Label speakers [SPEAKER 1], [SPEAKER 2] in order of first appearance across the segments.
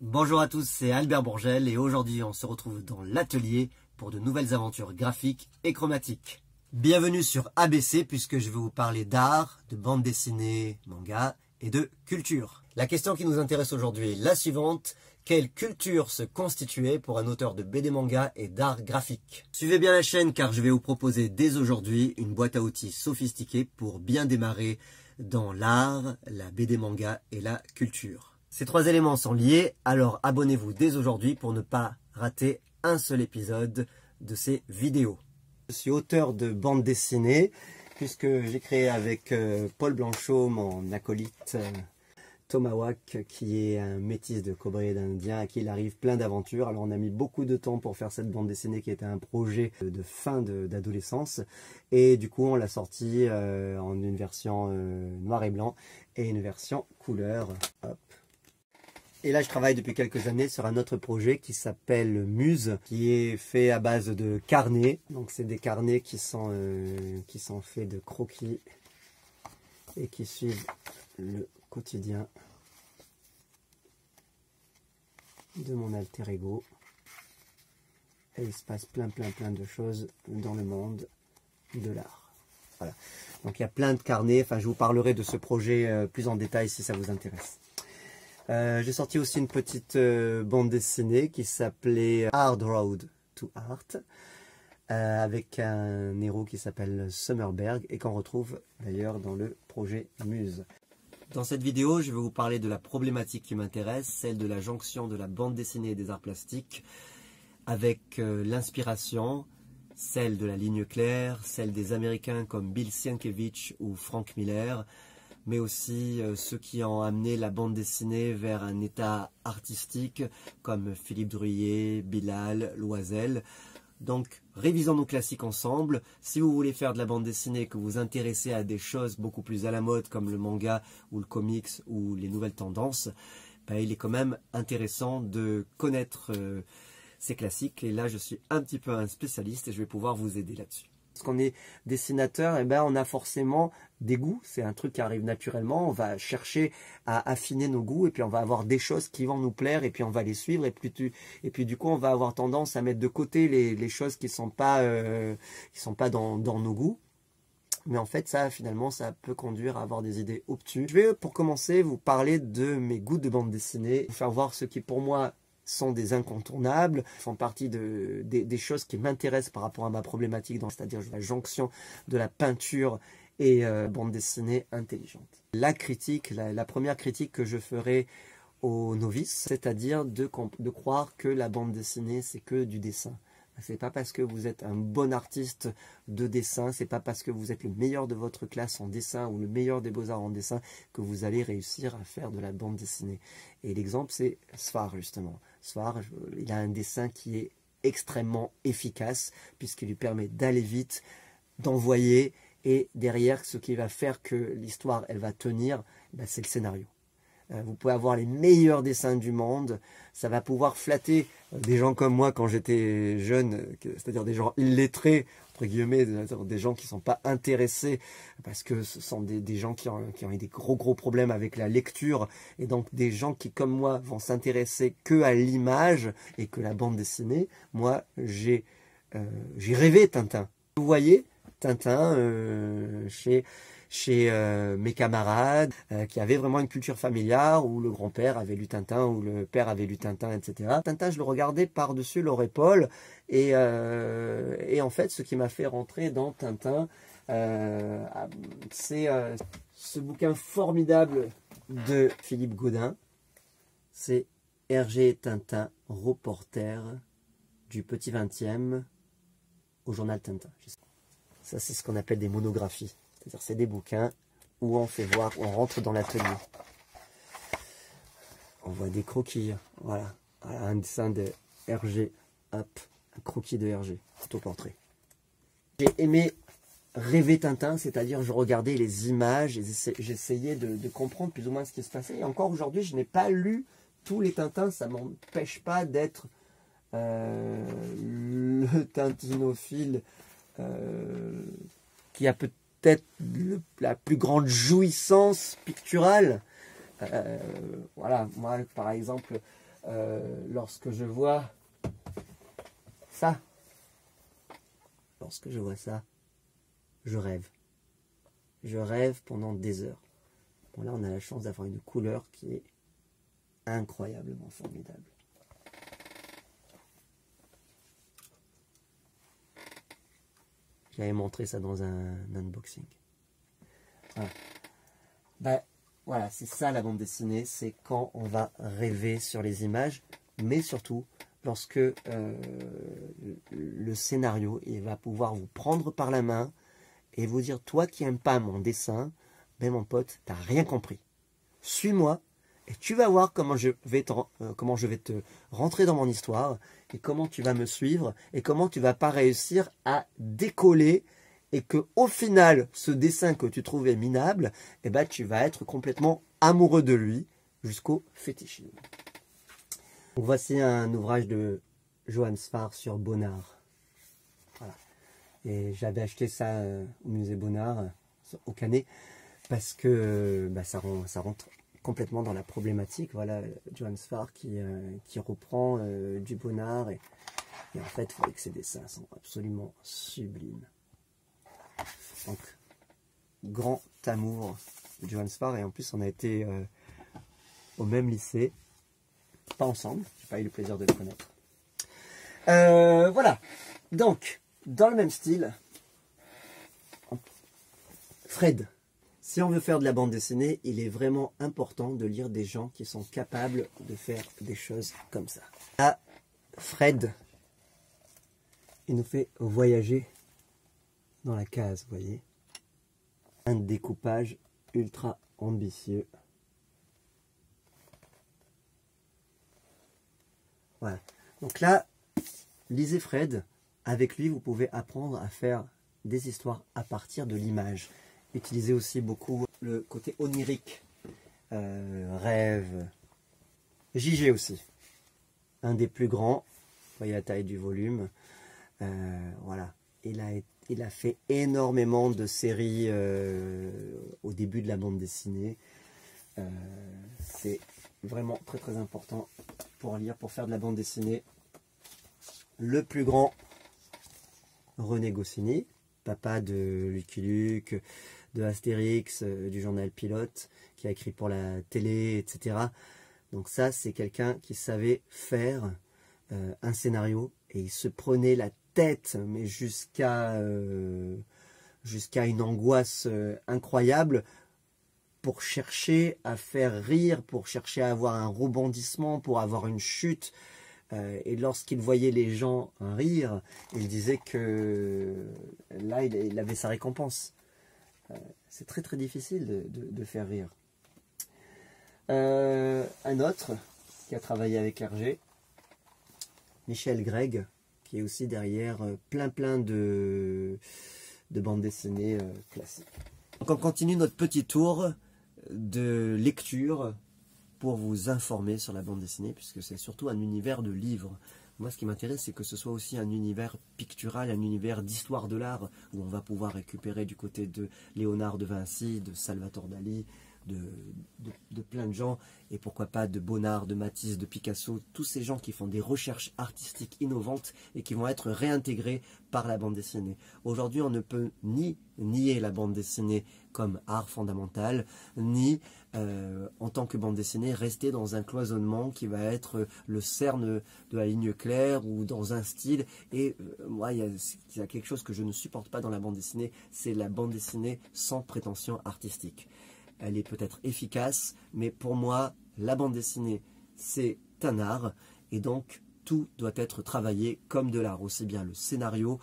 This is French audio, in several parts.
[SPEAKER 1] Bonjour à tous, c'est Albert Bourgel et aujourd'hui on se retrouve dans l'atelier pour de nouvelles aventures graphiques et chromatiques. Bienvenue sur ABC puisque je vais vous parler d'art, de bande dessinée, manga et de culture. La question qui nous intéresse aujourd'hui est la suivante: quelle culture se constituait pour un auteur de BD manga et d'art graphique? Suivez bien la chaîne car je vais vous proposer dès aujourd'hui une boîte à outils sophistiquée pour bien démarrer dans l'art, la BD manga et la culture. Ces trois éléments sont liés, alors abonnez-vous dès aujourd'hui pour ne pas rater un seul épisode de ces vidéos. Je suis auteur de bande dessinée, puisque j'ai créé avec Paul Blanchot, mon acolyte Tomahawk, qui est un métis de Cobra et d'Indien, à qui il arrive plein d'aventures. Alors on a mis beaucoup de temps pour faire cette bande dessinée qui était un projet de fin d'adolescence. Et du coup on l'a sorti en une version noir et blanc et une version couleur. Hop. Et là, je travaille depuis quelques années sur un autre projet qui s'appelle Muse, qui est fait à base de carnets. Donc, c'est des carnets qui sont faits de croquis et qui suivent le quotidien de mon alter ego. Et il se passe plein de choses dans le monde de l'art. Voilà. Donc, il y a plein de carnets. Enfin, je vous parlerai de ce projet plus en détail si ça vous intéresse. J'ai sorti aussi une petite bande dessinée qui s'appelait Hard Road to Art, avec un héros qui s'appelle Summerberg et qu'on retrouve d'ailleurs dans le projet Muse. Dans cette vidéo, je vais vous parler de la problématique qui m'intéresse, celle de la jonction de la bande dessinée et des arts plastiques avec l'inspiration, celle de la ligne claire, celle des Américains comme Bill Sienkiewicz ou Frank Miller, mais aussi ceux qui ont amené la bande dessinée vers un état artistique comme Philippe Druillet, Bilal, Loisel. Donc révisons nos classiques ensemble. Si vous voulez faire de la bande dessinée, que vous vous intéressez à des choses beaucoup plus à la mode comme le manga ou le comics ou les nouvelles tendances, ben, il est quand même intéressant de connaître ces classiques. Et là je suis un petit peu un spécialiste et je vais pouvoir vous aider là-dessus. Parce qu'on est dessinateur, et ben on a forcément des goûts, c'est un truc qui arrive naturellement, on va chercher à affiner nos goûts et puis on va avoir des choses qui vont nous plaire et puis on va les suivre et puis du coup on va avoir tendance à mettre de côté les choses qui sont pas dans nos goûts. Mais en fait ça finalement ça peut conduire à avoir des idées obtuses. Je vais pour commencer vous parler de mes goûts de bande dessinée, vous faire voir ce qui pour moi sont des incontournables, font partie des choses qui m'intéressent par rapport à ma problématique, c'est-à-dire la jonction de la peinture et bande dessinée intelligente. La critique, la première critique que je ferai aux novices, c'est-à-dire de croire que la bande dessinée c'est que du dessin. C'est pas parce que vous êtes un bon artiste de dessin, c'est pas parce que vous êtes le meilleur de votre classe en dessin ou le meilleur des beaux-arts en dessin que vous allez réussir à faire de la bande dessinée. Et l'exemple c'est Sfar justement. Sfar, il a un dessin qui est extrêmement efficace puisqu'il lui permet d'aller vite, d'envoyer et derrière ce qui va faire que l'histoire elle va tenir, ben, c'est le scénario. Vous pouvez avoir les meilleurs dessins du monde, ça va pouvoir flatter des gens comme moi quand j'étais jeune, c'est-à-dire des gens illettrés, entre guillemets, des gens qui ne sont pas intéressés, parce que ce sont des gens qui ont eu des gros problèmes avec la lecture, et donc des gens qui, comme moi, vont s'intéresser que à l'image et que la bande dessinée. Moi, j'ai rêvé Tintin. Vous voyez, Tintin chez mes camarades qui avaient vraiment une culture familiale où le grand-père avait lu Tintin, où le père avait lu Tintin, etc. Tintin, je le regardais par-dessus leur épaule et en fait, ce qui m'a fait rentrer dans Tintin, c'est ce bouquin formidable de Philippe Gaudin, c'est Hergé Tintin, reporter du Petit 20e au journal Tintin. Ça, c'est ce qu'on appelle des monographies. C'est-à-dire c'est des bouquins où on fait voir, on rentre dans l'atelier. On voit des croquis, voilà un dessin de Hergé, hop, un croquis de Hergé, autoportrait. J'ai aimé rêver Tintin, c'est-à-dire je regardais les images, j'essayais de comprendre plus ou moins ce qui se passait. Et encore aujourd'hui, je n'ai pas lu tous les Tintins, ça ne m'empêche pas d'être le tintinophile qui a peut-être la plus grande jouissance picturale. Voilà, moi par exemple, lorsque je vois ça, je rêve. Je rêve pendant des heures. Bon, là, on a la chance d'avoir une couleur qui est incroyablement formidable. J'avais montré ça dans un unboxing. Voilà. Ben, voilà, c'est ça la bande dessinée, c'est quand on va rêver sur les images, mais surtout lorsque le scénario il va pouvoir vous prendre par la main et vous dire, toi qui n'aimes pas mon dessin, ben mon pote, tu n'as rien compris. Suis-moi et tu vas voir comment je vais te rentrer dans mon histoire et comment tu vas me suivre et comment tu vas pas réussir à décoller et que au final, ce dessin que tu trouvais minable, eh ben, tu vas être complètement amoureux de lui jusqu'au fétichisme. Donc, voici un ouvrage de Johann Sfar sur Bonnard. Voilà. Et j'avais acheté ça au musée Bonnard, au Canet, parce que ça rentre complètement dans la problématique. Voilà, Johann Sfar qui reprend du Bonnard. Et en fait, il faudrait que ces dessins sont absolument sublimes. Donc, grand amour de Johann Sfar. Et en plus, on a été au même lycée. Pas ensemble, j'ai pas eu le plaisir de le connaître. Voilà. Donc, dans le même style, Fred. Si on veut faire de la bande dessinée, il est vraiment important de lire des gens qui sont capables de faire des choses comme ça. Là, Fred, il nous fait voyager dans la case, vous voyez. Un découpage ultra ambitieux. Voilà. Donc là, lisez Fred. Avec lui, vous pouvez apprendre à faire des histoires à partir de l'image. Utilisez aussi beaucoup le côté onirique, rêve. JG aussi, un des plus grands. Vous voyez la taille du volume. Voilà. Il a fait énormément de séries au début de la bande dessinée. C'est vraiment très très important pour lire, pour faire de la bande dessinée. Le plus grand, René Goscinny, papa de Lucky Luke, de Astérix, du journal Pilote, qui a écrit pour la télé, etc. Donc ça, c'est quelqu'un qui savait faire un scénario et il se prenait la tête, mais jusqu'à une angoisse incroyable pour chercher à faire rire, pour chercher à avoir un rebondissement, pour avoir une chute. Et lorsqu'il voyait les gens rire, il disait que là, il avait sa récompense. C'est très très difficile de faire rire. Un autre qui a travaillé avec Hergé, Michel Gregg, qui est aussi derrière plein de bandes dessinées classiques. Donc on continue notre petit tour de lecture pour vous informer sur la bande dessinée, puisque c'est surtout un univers de livres. Moi, ce qui m'intéresse, c'est que ce soit aussi un univers pictural, un univers d'histoire de l'art, où on va pouvoir récupérer du côté de Léonard de Vinci, de Salvatore Dali, de plein de gens, et pourquoi pas de Bonnard, de Matisse, de Picasso, tous ces gens qui font des recherches artistiques innovantes et qui vont être réintégrés par la bande dessinée. Aujourd'hui, on ne peut ni nier la bande dessinée comme art fondamental, ni en tant que bande dessinée rester dans un cloisonnement qui va être le cerne de la ligne claire ou dans un style. Et moi, il y a quelque chose que je ne supporte pas dans la bande dessinée, c'est la bande dessinée sans prétention artistique. Elle est peut-être efficace, mais pour moi, la bande dessinée, c'est un art, et donc tout doit être travaillé comme de l'art, aussi bien le scénario,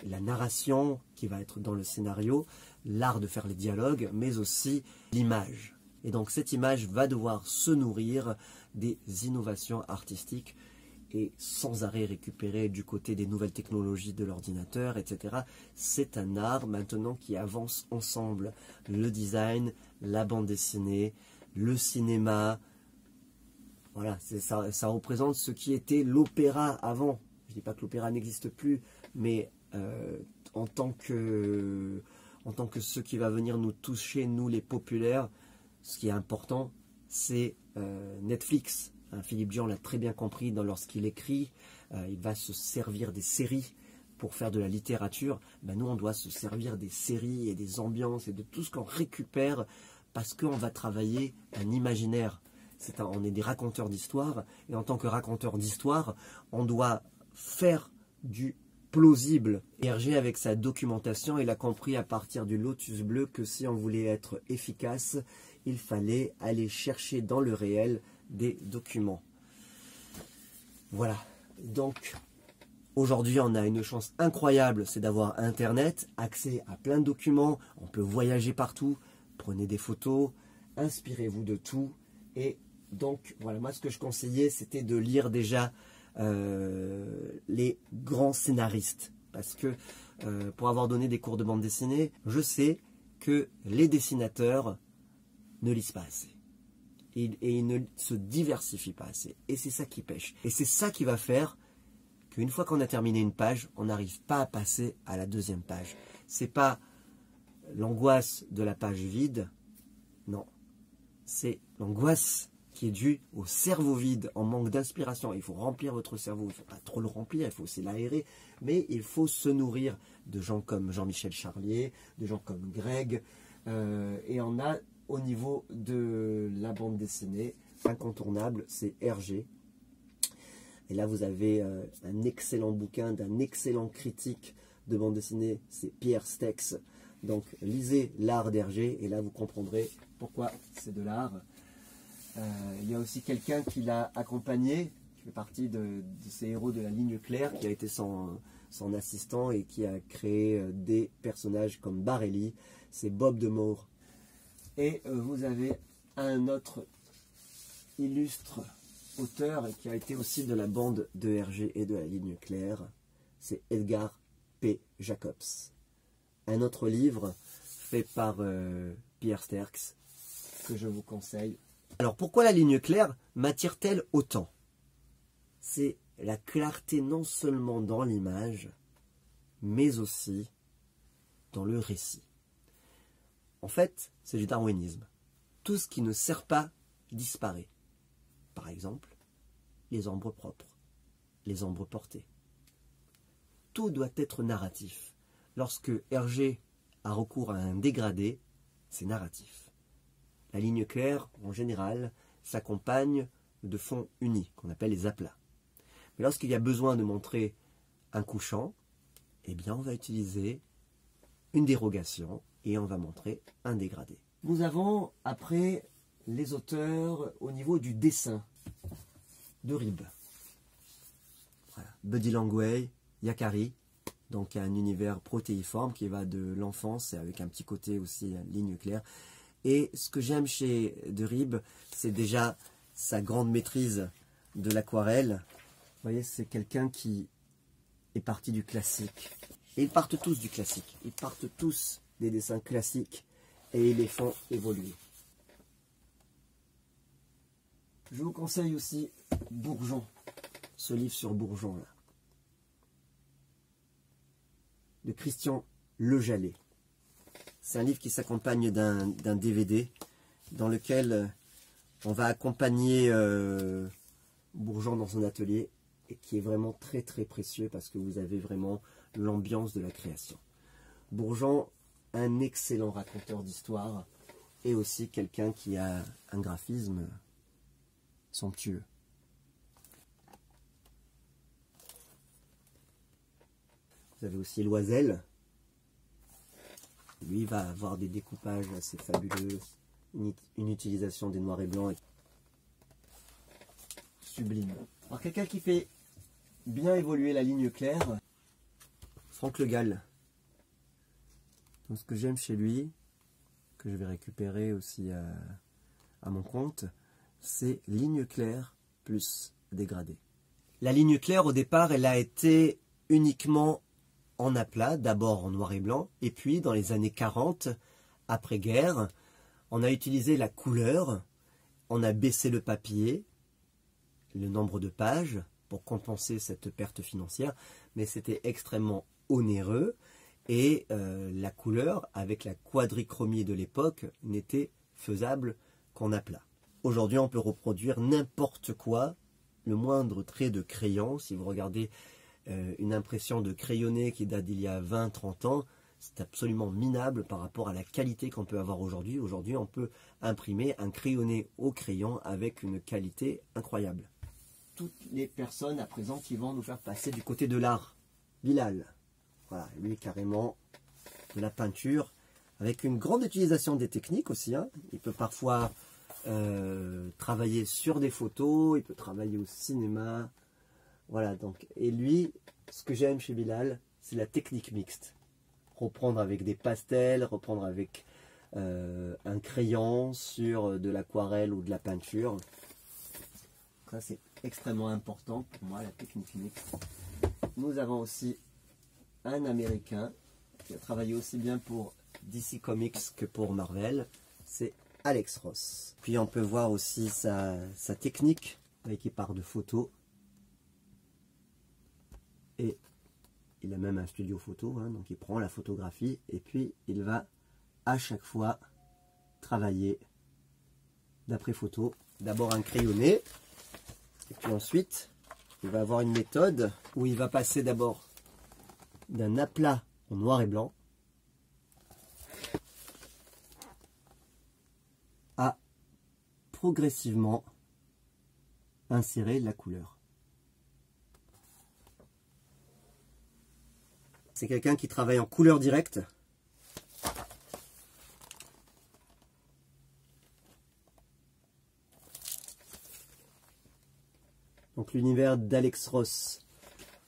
[SPEAKER 1] la narration qui va être dans le scénario, l'art de faire les dialogues, mais aussi l'image. Et donc cette image va devoir se nourrir des innovations artistiques et sans arrêt récupérer du côté des nouvelles technologies de l'ordinateur, etc. C'est un art maintenant qui avance ensemble. Le design, la bande dessinée, le cinéma, voilà, ça représente ce qui était l'opéra avant. Je ne dis pas que l'opéra n'existe plus, mais en tant que ce qui va venir nous toucher, nous les populaires, ce qui est important, c'est Netflix. Philippe Djian l'a très bien compris lorsqu'il écrit, il va se servir des séries pour faire de la littérature. Nous, on doit se servir des séries et des ambiances et de tout ce qu'on récupère parce qu'on va travailler un imaginaire. On est des raconteurs d'histoire, et en tant que raconteur d'histoire, on doit faire du plausible. Hergé, avec sa documentation, il a compris à partir du Lotus bleu que si on voulait être efficace, il fallait aller chercher dans le réel des documents. Voilà. Donc, aujourd'hui, on a une chance incroyable, c'est d'avoir Internet, accès à plein de documents, on peut voyager partout, prenez des photos, inspirez-vous de tout. Et donc, voilà, moi, ce que je conseillais, c'était de lire déjà les grands scénaristes. Parce que, pour avoir donné des cours de bande dessinée, je sais que les dessinateurs ne lisent pas assez. Et ils ne se diversifient pas assez. Et c'est ça qui pêche. Et c'est ça qui va faire qu'une fois qu'on a terminé une page, on n'arrive pas à passer à la deuxième page. C'est pas l'angoisse de la page vide, non. C'est l'angoisse qui est due au cerveau vide, en manque d'inspiration. Il faut remplir votre cerveau, il ne faut pas trop le remplir, il faut aussi l'aérer, mais il faut se nourrir de gens comme Jean-Michel Charlier, de gens comme Greg, et on a au niveau de la bande dessinée, incontournable, c'est Hergé. Et là, vous avez un excellent bouquin d'un excellent critique de bande dessinée, c'est Pierre Stex. Donc, lisez l'art d'Hergé, et là, vous comprendrez pourquoi c'est de l'art. Il y a aussi quelqu'un qui l'a accompagné, qui fait partie de ces héros de la ligne claire, qui a été son assistant et qui a créé des personnages comme Barelli, c'est Bob de Moor. Et vous avez un autre illustre auteur qui a été aussi de la bande de Hergé et de la ligne claire, c'est Edgar P. Jacobs. Un autre livre fait par Pierre Sterks que je vous conseille. Alors pourquoi la ligne claire m'attire-t-elle autant? C'est la clarté non seulement dans l'image, mais aussi dans le récit. En fait, c'est du darwinisme. Tout ce qui ne sert pas disparaît. Par exemple, les ombres propres, les ombres portées. Tout doit être narratif. Lorsque Hergé a recours à un dégradé, c'est narratif. La ligne claire, en général, s'accompagne de fonds unis, qu'on appelle les aplats. Mais lorsqu'il y a besoin de montrer un couchant, eh bien on va utiliser une dérogation et on va montrer un dégradé. Nous avons après les auteurs au niveau du dessin de Rib. Voilà. Buddy Langway, Yakari, donc un univers protéiforme qui va de l'enfance et avec un petit côté aussi ligne claire. Et ce que j'aime chez de Rib, c'est déjà sa grande maîtrise de l'aquarelle. Vous voyez, c'est quelqu'un qui est parti du classique. Et ils partent tous du classique. Ils partent tous des dessins classiques et ils les font évoluer. Je vous conseille aussi Bourgeon, ce livre sur Bourgeon là, de Christian Lejallet. C'est un livre qui s'accompagne d'un DVD dans lequel on va accompagner Bourgeon dans son atelier et qui est vraiment très très précieux parce que vous avez vraiment l'ambiance de la création. Bourgeon, un excellent raconteur d'histoire et aussi quelqu'un qui a un graphisme somptueux. Vous avez aussi Loisel. Lui va avoir des découpages assez fabuleux, une utilisation des noirs et blancs sublime. Alors quelqu'un qui fait bien évoluer la ligne claire, Franck Le Gall. Donc ce que j'aime chez lui, que je vais récupérer aussi à mon compte, c'est ligne claire plus dégradé. La ligne claire au départ, elle a été uniquement en aplat, d'abord en noir et blanc, et puis dans les années 40, après-guerre, on a utilisé la couleur, on a baissé le papier, le nombre de pages, pour compenser cette perte financière, mais c'était extrêmement onéreux, et la couleur, avec la quadrichromie de l'époque, n'était faisable qu'en aplat. aujourd'hui on peut reproduire n'importe quoi, le moindre trait de crayon. Si vous regardez une impression de crayonné qui date d'il y a 20-30 ans, c'est absolument minable par rapport à la qualité qu'on peut avoir aujourd'hui. Aujourd'hui, on peut imprimer un crayonné au crayon avec une qualité incroyable. Toutes les personnes à présent qui vont nous faire passer du côté de l'art. Bilal, voilà, lui carrément de la peinture, avec une grande utilisation des techniques aussi. Hein. Il peut parfois travailler sur des photos, il peut travailler au cinéma. Voilà, donc, et lui, ce que j'aime chez Bilal, c'est la technique mixte. Reprendre avec des pastels, reprendre avec un crayon sur de l'aquarelle ou de la peinture. Ça, c'est extrêmement important pour moi, la technique mixte. Nous avons aussi un Américain qui a travaillé aussi bien pour DC Comics que pour Marvel. C'est Alex Ross. Puis on peut voir aussi sa technique, avec qui part de photos. Et il a même un studio photo, hein, donc il prend la photographie et puis il va à chaque fois travailler d'après photo. D'abord un crayonné, et puis ensuite il va avoir une méthode où il va passer d'abord d'un aplat en noir et blanc à progressivement insérer la couleur. C'est quelqu'un qui travaille en couleur directe. Donc l'univers d'Alex Ross,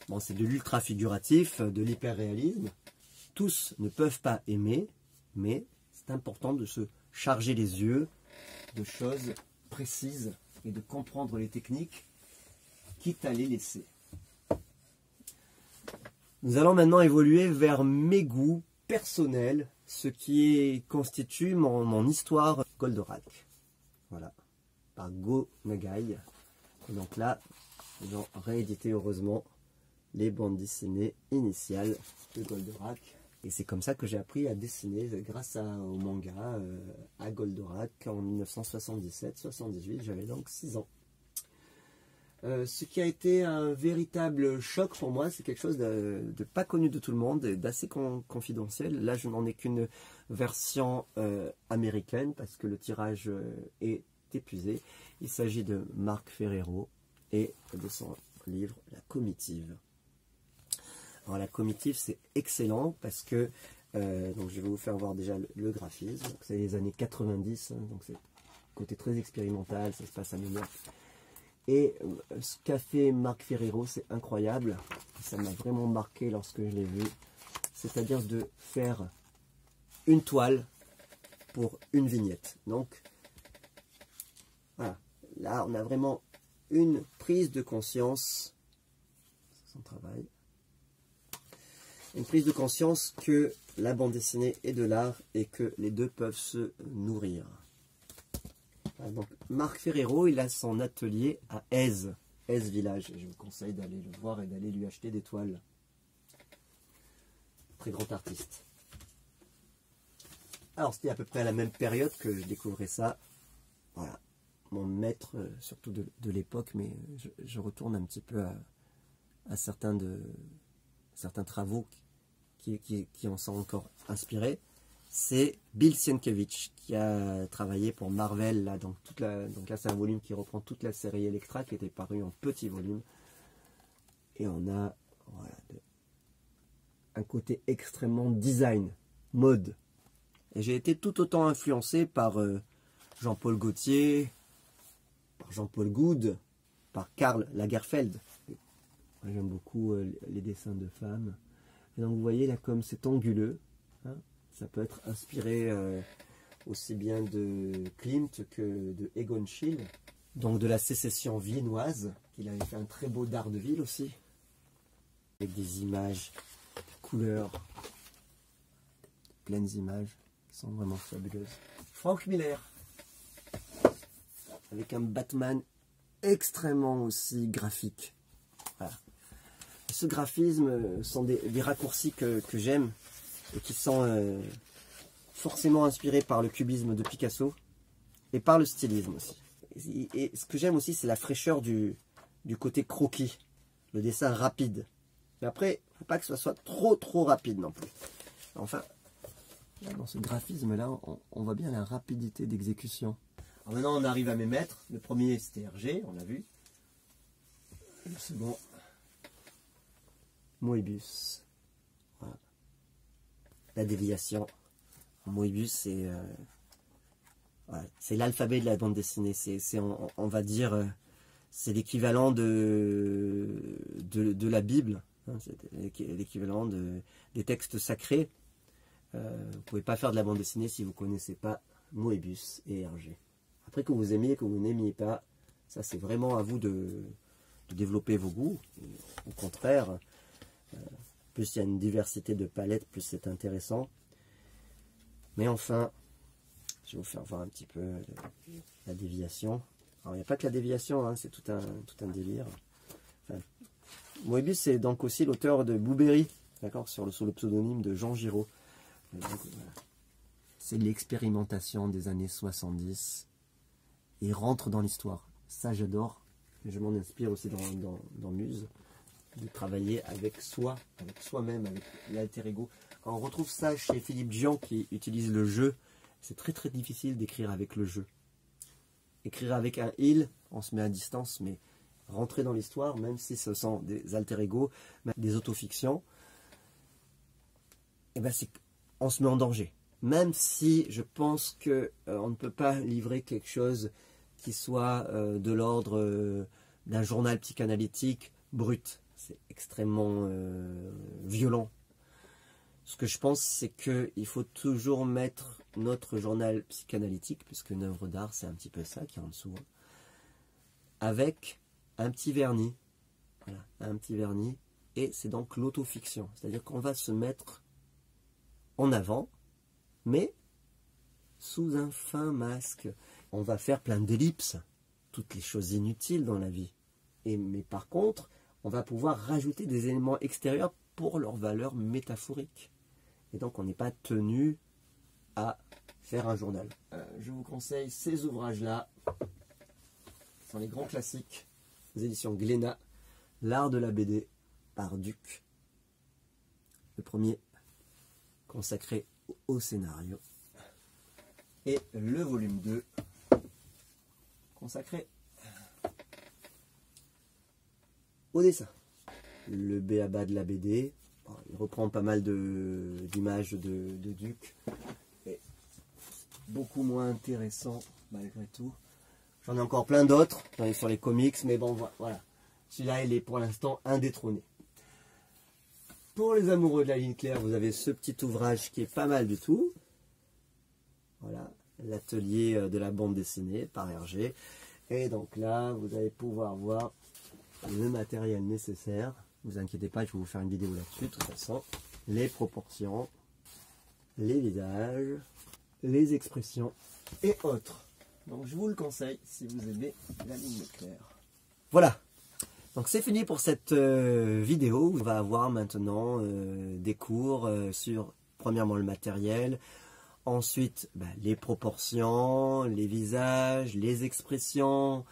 [SPEAKER 1] bon, c'est de l'ultra figuratif, de l'hyper-réalisme. Tous ne peuvent pas aimer, mais c'est important de se charger les yeux de choses précises et de comprendre les techniques, quitte à les laisser. Nous allons maintenant évoluer vers mes goûts personnels, ce qui constitue mon histoire Goldorak. Voilà, par Go Nagai. Et donc là, ils ont réédité heureusement les bandes dessinées initiales de Goldorak. Et c'est comme ça que j'ai appris à dessiner grâce au manga à Goldorak en 1977-78. J'avais donc 6 ans. Ce qui a été un véritable choc pour moi, c'est quelque chose de pas connu de tout le monde, d'assez confidentiel. Là, je n'en ai qu'une version américaine parce que le tirage est épuisé. Il s'agit de Marc Ferrero et de son livre La Comitive. Alors la Comitive, c'est excellent parce que, donc je vais vous faire voir déjà le graphisme. C'est les années 90, hein, donc c'est côté très expérimental, ça se passe à New York. Et ce qu'a fait Marc Ferrero, c'est incroyable. Ça m'a vraiment marqué lorsque je l'ai vu. C'est-à-dire de faire une toile pour une vignette. Donc, voilà. Là, on a vraiment une prise de conscience. C'est son travail. Une prise de conscience que la bande dessinée est de l'art et que les deux peuvent se nourrir. Donc, Marc Ferrero, il a son atelier à Èze Village. Et je vous conseille d'aller le voir et d'aller lui acheter des toiles. Très grand artiste. Alors, c'était à peu près à la même période que je découvrais ça. Voilà, mon maître, surtout de l'époque, mais je retourne un petit peu à certains travaux qui en sont encore inspirés. C'est Bill Sienkiewicz qui a travaillé pour Marvel. Là, donc là, c'est un volume qui reprend toute la série Elektra qui était paru en petit volume. Et on a voilà, un côté extrêmement design, mode. Et j'ai été tout autant influencé par Jean-Paul Gaultier, par Jean-Paul Goude, par Karl Lagerfeld. J'aime beaucoup les dessins de femmes. Et donc vous voyez là comme c'est anguleux. Hein, ça peut être inspiré aussi bien de Klimt que de Egon Schiele. Donc de la sécession viennoise. Il avait fait un très beau Daredevil aussi. Avec des images, des couleurs, pleines images qui sont vraiment fabuleuses. Frank Miller. Avec un Batman extrêmement aussi graphique. Voilà. Ce graphisme sont des raccourcis que j'aime et qui sont forcément inspirés par le cubisme de Picasso et par le stylisme aussi. Et ce que j'aime aussi, c'est la fraîcheur du côté croquis, le dessin rapide. Mais après, il ne faut pas que ce soit trop rapide non plus. Enfin, là, dans ce graphisme-là, on voit bien la rapidité d'exécution. Alors maintenant, on arrive à mes maîtres. Le premier, c'était Hergé, on l'a vu. Le second, Moebius. Voilà. La déviation. Moebius, c'est l'alphabet de la bande dessinée. On va dire, c'est l'équivalent de la Bible. Hein, c'est l'équivalent des textes sacrés. Vous ne pouvez pas faire de la bande dessinée si vous ne connaissez pas Moebius et Hergé. Après, que vous aimiez, que vous n'aimiez pas, ça c'est vraiment à vous de développer vos goûts. Au contraire, plus il y a une diversité de palettes, plus c'est intéressant. Mais enfin, je vais vous faire voir un petit peu la déviation. Alors il n'y a pas que la déviation, hein, c'est tout un délire. Enfin, Moebius c'est donc aussi l'auteur de Blueberry, d'accord, sous le pseudonyme de Jean Giraud. Voilà. C'est l'expérimentation des années 70. Il rentre dans l'histoire. Ça j'adore. Je m'en inspire aussi dans Muse. De travailler avec soi-même, avec l'alter ego. Quand on retrouve ça chez Philippe Gian qui utilise le jeu, c'est très difficile d'écrire avec le jeu. Écrire avec un il, on se met à distance, mais rentrer dans l'histoire, même si ce sont des alter ego, des autofictions, et ben on se met en danger. Même si je pense qu'on ne peut pas livrer quelque chose qui soit de l'ordre d'un journal psychanalytique brut. C'est extrêmement violent. Ce que je pense, c'est qu'il faut toujours mettre notre journal psychanalytique, puisque une œuvre d'art, c'est un petit peu ça qui est en dessous, hein, avec un petit vernis. Voilà, un petit vernis. Et c'est donc l'autofiction. C'est-à-dire qu'on va se mettre en avant, mais sous un fin masque. On va faire plein d'ellipses, toutes les choses inutiles dans la vie. Mais par contre, on va pouvoir rajouter des éléments extérieurs pour leur valeur métaphorique. Et donc on n'est pas tenu à faire un journal. Je vous conseille ces ouvrages-là. Ce sont les grands classiques des éditions Glénat. L'art de la BD par Duc. Le premier consacré au scénario. Et le volume 2 consacré au dessin. Le b.a.-ba de la BD. Bon, il reprend pas mal d'images de Duc. Et beaucoup moins intéressant malgré tout. J'en ai encore plein d'autres sur les comics, mais bon voilà. Celui-là il est pour l'instant indétrôné. Pour les amoureux de la ligne claire, vous avez ce petit ouvrage qui est pas mal du tout. Voilà, l'atelier de la bande dessinée par Hergé. Et donc là, vous allez pouvoir voir le matériel nécessaire. Ne vous inquiétez pas, je vais vous faire une vidéo là-dessus, de toute façon. Les proportions, les visages, les expressions et autres. Donc je vous le conseille si vous aimez la ligne claire. Voilà. Donc c'est fini pour cette vidéo. On va avoir maintenant des cours sur, premièrement, le matériel. Ensuite, les proportions, les visages, les expressions,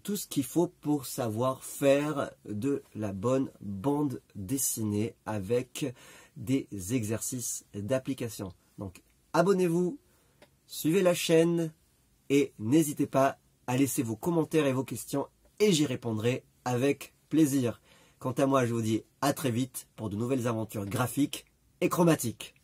[SPEAKER 1] tout ce qu'il faut pour savoir faire de la bonne bande dessinée avec des exercices d'application. Donc abonnez-vous, suivez la chaîne et n'hésitez pas à laisser vos commentaires et vos questions et j'y répondrai avec plaisir. Quant à moi, je vous dis à très vite pour de nouvelles aventures graphiques et chromatiques.